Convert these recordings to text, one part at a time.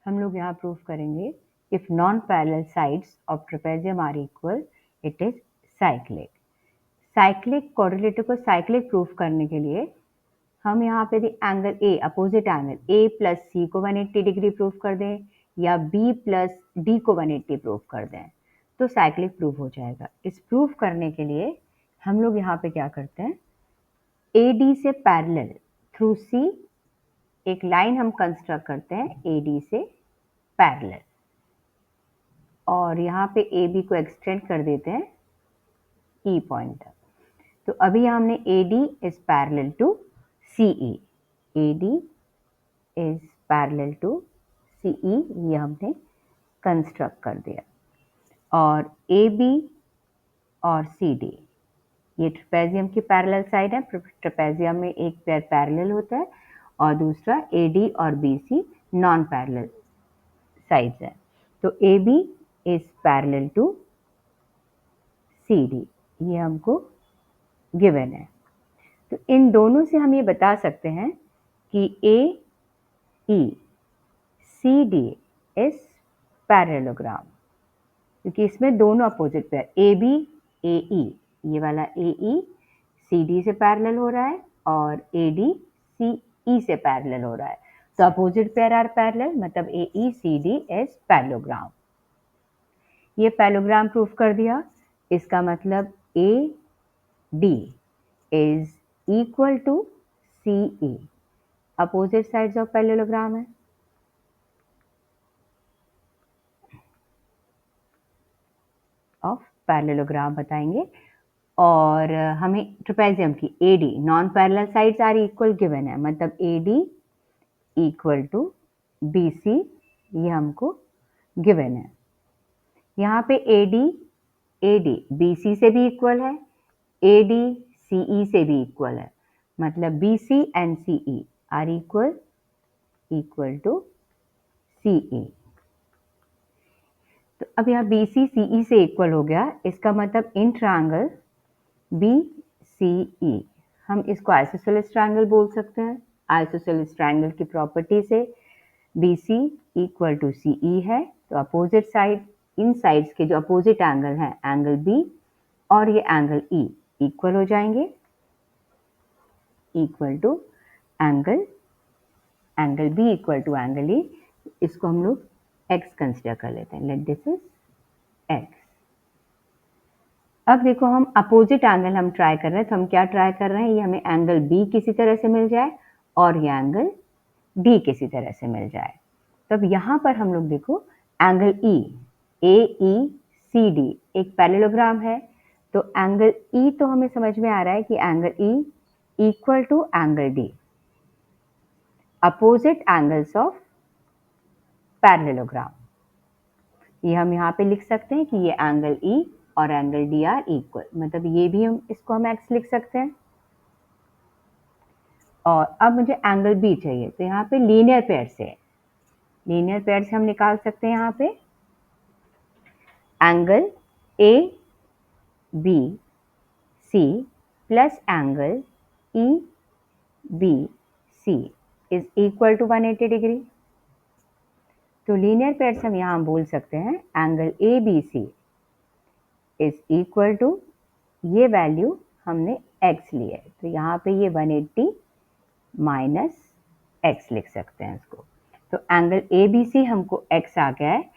हम लोग यहाँ प्रूफ करेंगे if non parallel sides of trapezium are equal it is cyclic. Cyclic coordinator को साइक्लिक प्रूफ करने के लिए हम यहाँ पे angle A, opposite angle A plus C को 180 डिग्री प्रूफ कर दें या बी प्लस डी को 180 प्रूफ कर दें तो साइक्लिक प्रूफ हो जाएगा। इस प्रूफ करने के लिए हम लोग यहाँ पे क्या करते हैं, ए डी से पैरेलल थ्रू सी एक लाइन हम कंस्ट्रक्ट करते हैं ए डी से पैरेलल, और यहाँ पे ए बी को एक्सटेंड कर देते हैं ई पॉइंट तक। तो अभी हमने A D is parallel to C E, A D is parallel to C E, ये हमने कंस्ट्रक्ट कर दिया। और ए बी और सी डी ये ट्रेपेजियम की पैरेलल साइड है। ट्रेपेजियम में एक पेयर पैरेलल होता है और दूसरा ए डी और B C non parallel sides है। तो A B is parallel to C D, ये हमको गिवन है। तो इन दोनों से हम ये बता सकते हैं कि ए E C D is parallelogram, क्योंकि इसमें दोनों अपोजिट पेयर ए बी ए ई, ये वाला ए ई सी डी से पैरेलल हो रहा है और ए डी सी ई से पैरेलल हो रहा है। तो अपोजिट पेयर आर पैरेलल, मतलब A E C D is parallelogram. ये पैरेललोग्राम प्रूफ कर दिया। इसका मतलब A D is equal to C E, opposite sides of parallelogram है। ऑफ पैरेललोग्राम बताएंगे। और हमें ट्रेपेजियम की A D non parallel sides are equal given है, मतलब A D equal to B C, ये हमको गिवन है। यहाँ पे ए डी बी सी से भी इक्वल है, ए डी सी ई से भी इक्वल है, मतलब B C and C E are equal to C E. तो अब यहाँ बी सी सी ई से इक्वल हो गया, इसका मतलब इन ट्रायंगल बी सी ई हम इसको आइसोसेलेस ट्रायंगल बोल सकते हैं। आइसोसेलेस ट्रायंगल की प्रॉपर्टी से B C equal to C E है, तो अपोजिट साइड, इन साइड्स के जो अपोजिट एंगल हैं, एंगल बी और ये एंगल ई इक्वल हो जाएंगे, equal to angle B equal to angle E. इसको हम लोग एक्स कंसिडर कर लेते हैं, लेट दिस इज एक्स। अब देखो हम अपोजिट एंगल हम ट्राई कर रहे हैं, तो हम क्या ट्राई कर रहे हैं, ये हमें एंगल बी किसी तरह से मिल जाए और ये एंगल डी किसी तरह से मिल जाए। तो अब यहाँ पर हम लोग देखो एंगल ई, ए ई सी डी एक पैरेललोग्राम है, तो एंगल ई तो हमें समझ में आ रहा है कि angle E equal to angle D, opposite angles of parallelogram. ये हम यहाँ पे लिख सकते हैं कि ये एंगल ई और एंगल डी आर इक्वल, मतलब ये भी हम इसको हम एक्स लिख सकते हैं। और अब मुझे एंगल बी चाहिए, तो यहाँ पे लीनियर पेयर से हम निकाल सकते हैं यहाँ पे angle A B C plus angle E B C is equal to 180 degree. तो लीनियर पेयर से हम यहाँ बोल सकते हैं angle A B C is equal to, ये वैल्यू हमने x ली है, तो यहाँ पे ये 180 माइनस एक्स लिख सकते हैं इसको। तो एंगल ए बी सी हमको x आ गया है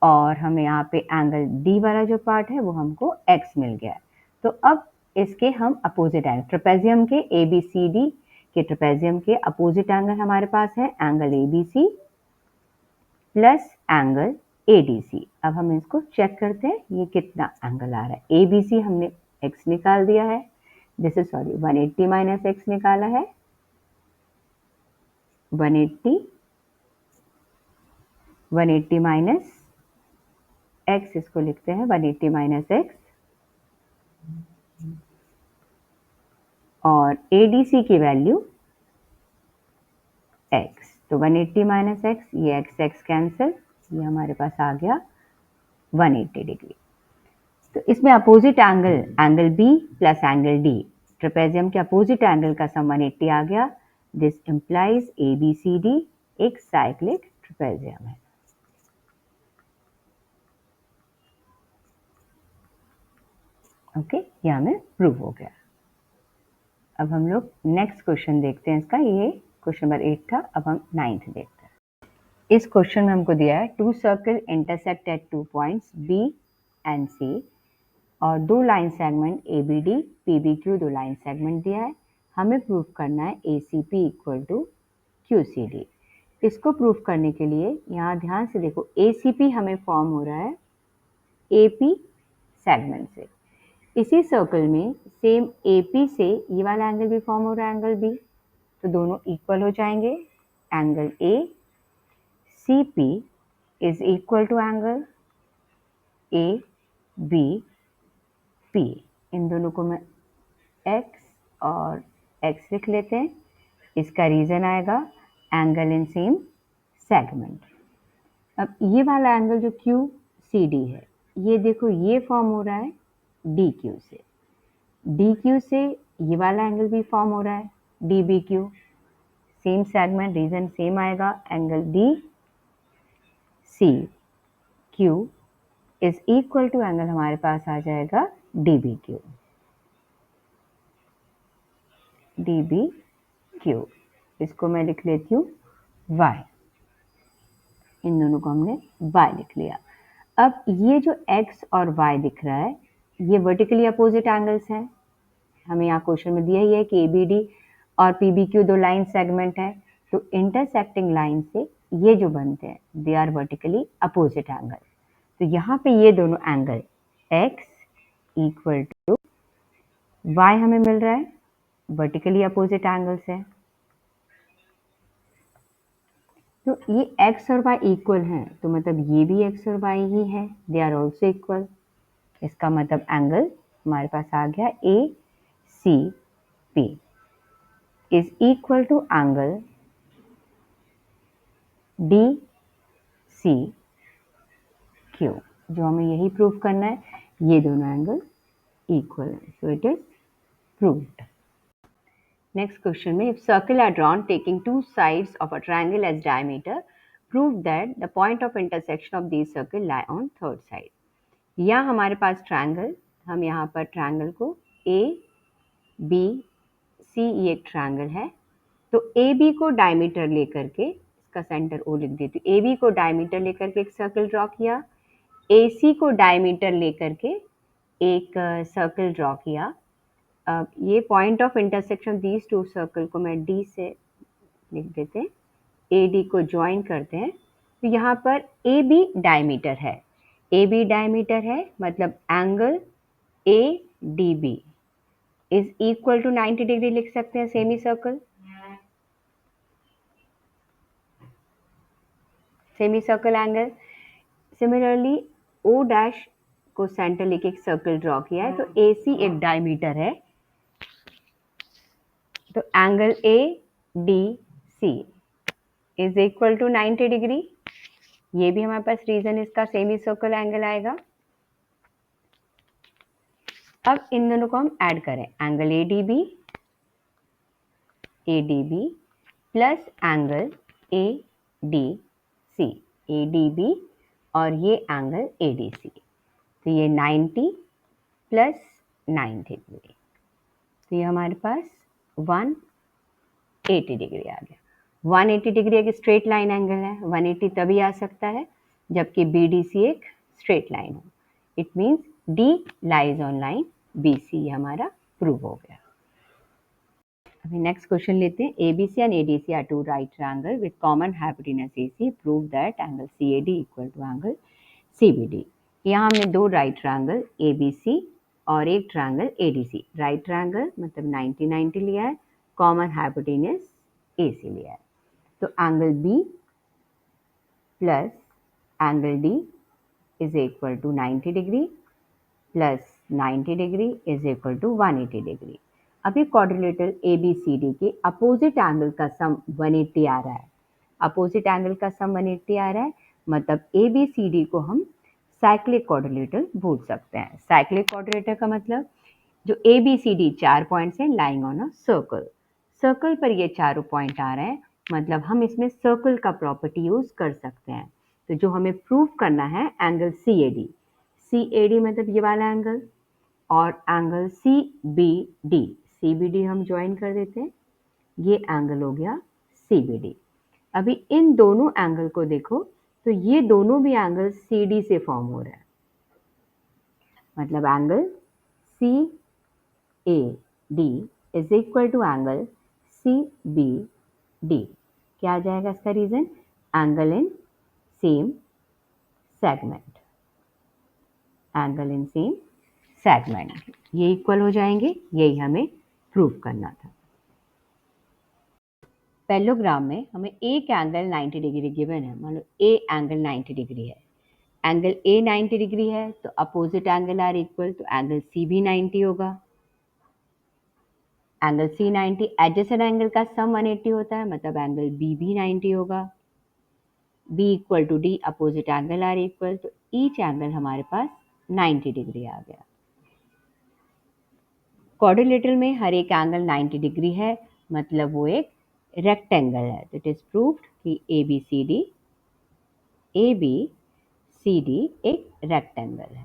और हमें यहाँ पे एंगल डी वाला जो पार्ट है वो हमको x मिल गया है। तो अब इसके हम अपोजिट एंगल, ट्रेपेजियम के ए बी सी डी के ट्रेपेजियम के अपोजिट एंगल हमारे पास है angle A B C plus angle A D C. अब हम इसको चेक करते हैं ये कितना एंगल आ रहा है। ए बी सी हमने x निकाल दिया है, दिस इज 180 माइनस एक्स निकाला है, 180 माइनस एक्स, इसको लिखते हैं 180 माइनस एक्स, और ए डी सी की वैल्यू x, तो 180 माइनस एक्स, ये x कैंसिल, ये हमारे पास आ गया 180 डिग्री। तो इसमें opposite angle B plus angle D, trapezium के अपोजिट एंगल का सम 180 आ गया। This implies A B C D एक साइक्लिक ट्रेपेजियम है। ओके, ये हमें प्रूव हो गया। अब हम लोग नेक्स्ट क्वेश्चन देखते हैं इसका। ये क्वेश्चन नंबर 8 था, अब हम 9th देखते हैं। इस क्वेश्चन में हमको दिया है two circle intersect at 2 points B and C और 2 line segment A B D P B Q 2 line segment दिया है। हमें प्रूव करना है A C P equal to Q C D. इसको प्रूव करने के लिए यहाँ ध्यान से देखो, ए सी पी हमें फॉर्म हो रहा है ए पी सेगमेंट से। इसी सर्कल में सेम ए पी से ये वाला एंगल भी फॉर्म हो रहा है, एंगल बी, तो दोनों इक्वल हो जाएंगे। Angle A C P is equal to angle A B P. इन दोनों को मैं x और x लिख लेते हैं। इसका रीजन आएगा एंगल इन सेम सेगमेंट। अब ये वाला एंगल जो क्यू सी डी है, ये देखो ये फॉर्म हो रहा है डी क्यू से। डी क्यू से ये वाला एंगल भी फॉर्म हो रहा है D B Q, same segment, reason same आएगा। Angle D C Q is equal to angle हमारे पास आ जाएगा D B Q. D B Q, इसको मैं लिख लेती हूँ y। इन दोनों को हमने y लिख लिया। अब ये जो x और y दिख रहा है, ये वर्टिकली अपोजिट एंगल्स हैं। हमें यहाँ क्वेश्चन में दिया ही है कि ABD और PBQ 2 लाइन सेगमेंट है, तो इंटरसेक्टिंग लाइन से ये जो बनते हैं they are vertically opposite angle. तो यहाँ पे ये दोनों angle x equal to y हमें मिल रहा है, वर्टिकली अपोजिट एंगल्स है। तो ये x और y इक्वल हैं, तो मतलब ये भी x और y ही है, दे आर ऑल्सो इक्वल। इसका मतलब एंगल हमारे पास आ गया A C P is equal to angle D C Q. जो हमें यही प्रूव करना है, ये दोनों एंगल इक्वल है, so it is proved. Next question में, if circle are drawn taking two sides of a triangle as diameter, prove that the point of intersection of these circle lie on third side. या हमारे पास triangle, हम यहाँ पर triangle को ए B C, ये एक triangle है, तो ए बी को डायमीटर लेकर के, इसका सेंटर ओ लिख देती हूँ, ए बी को डायमीटर लेकर के एक सर्कल ड्रॉ किया, ए सी को डायमीटर लेकर के एक सर्कल ड्रॉ किया। अब ये point of intersection these two circle को मैं डी से लिख देते हैं, ए डी को ज्वाइन करते हैं। तो यहाँ पर ए बी डायमीटर है, ए बी डायमीटर है, मतलब angle A D B is equal to 90 degree लिख सकते हैं, semi circle. Semi circle angle. Similarly O dash को सेंटर लेके एक सर्कल ड्रॉ किया है, तो ए सी एक डायमीटर है, तो angle A D C is equal to 90 degree. ये भी हमारे पास रीजन इसका सेमी सर्कल एंगल आएगा। अब इन दोनों को हम ऐड करें, angle A D B plus angle A D C और ये एंगल ए डी सी, तो ये 90 प्लस 90 डिग्री, तो ये हमारे पास 180 डिग्री आ गया। 180 डिग्री एक स्ट्रेट लाइन एंगल है, 180 तभी आ सकता है जबकि बी डी सी एक स्ट्रेट लाइन हो। It means D lies on line B C, हमारा प्रूव हो गया। अभी नेक्स्ट क्वेश्चन लेते हैं। ABC and ADC are two right triangle with common hypotenuse AC. Prove that angle CAD equal to angle CBD. यहाँ हमने दो राइट ट्रायंगल ABC और एक ट्रायंगल ADC। राइट ट्रायंगल मतलब 90-90 लिया है, कॉमन हाइपोटेन्यूज AC लिया है, तो angle B plus angle D is equal to 90 degree plus 90 degree is equal to 180 degree. अभी क्वाड्रिलेटरल ABCD के अपोजिट एंगल का सम 180 आ रहा है, अपोजिट एंगल का सम 180 आ रहा है, मतलब ABCD को हम साइक्लिक क्वाड्रिलेटरल बोल सकते हैं। साइक्लिक क्वाड्रिलेटरल का मतलब जो ABCD 4 पॉइंट्स हैं lying on a circle, circle पर ये चारों पॉइंट आ रहे हैं, मतलब हम इसमें सर्कल का प्रॉपर्टी यूज कर सकते हैं। तो जो हमें प्रूव करना है एंगल CAD मतलब ये वाला एंगल, और एंगल CBD हम ज्वाइन कर देते हैं, ये एंगल हो गया CBD। अभी इन दोनों एंगल को देखो तो ये दोनों भी एंगल CD से फॉर्म हो रहा है, मतलब angle CAD is equal to angle CBD। क्या आ जाएगा इसका reason? Angle in same segment, angle in same segment, ये इक्वल हो जाएंगे, यही हमें प्रूव करना था। पैरेललोग्राम में हमें एक एंगल 90 डिग्री गिवन है, मान लो ए एंगल 90 डिग्री है, एंगल ए 90 डिग्री है तो अपोजिट एंगल आर इक्वल, तो एंगल सी भी 90 होगा, एंगल सी 90, एडजेसेंट एंगल का सम 180 होता है, मतलब एंगल बी भी 90 होगा, B equal to D, opposite angle are equal, तो ईच एंगल हमारे पास 90 डिग्री आ गया। क्वाड्रिलेटरल में हर एक एंगल 90 डिग्री है, मतलब वो एक रेक्टेंगल है, तो इट इज प्रूव्ड कि ए बी सी डी एक रेक्टेंगल है।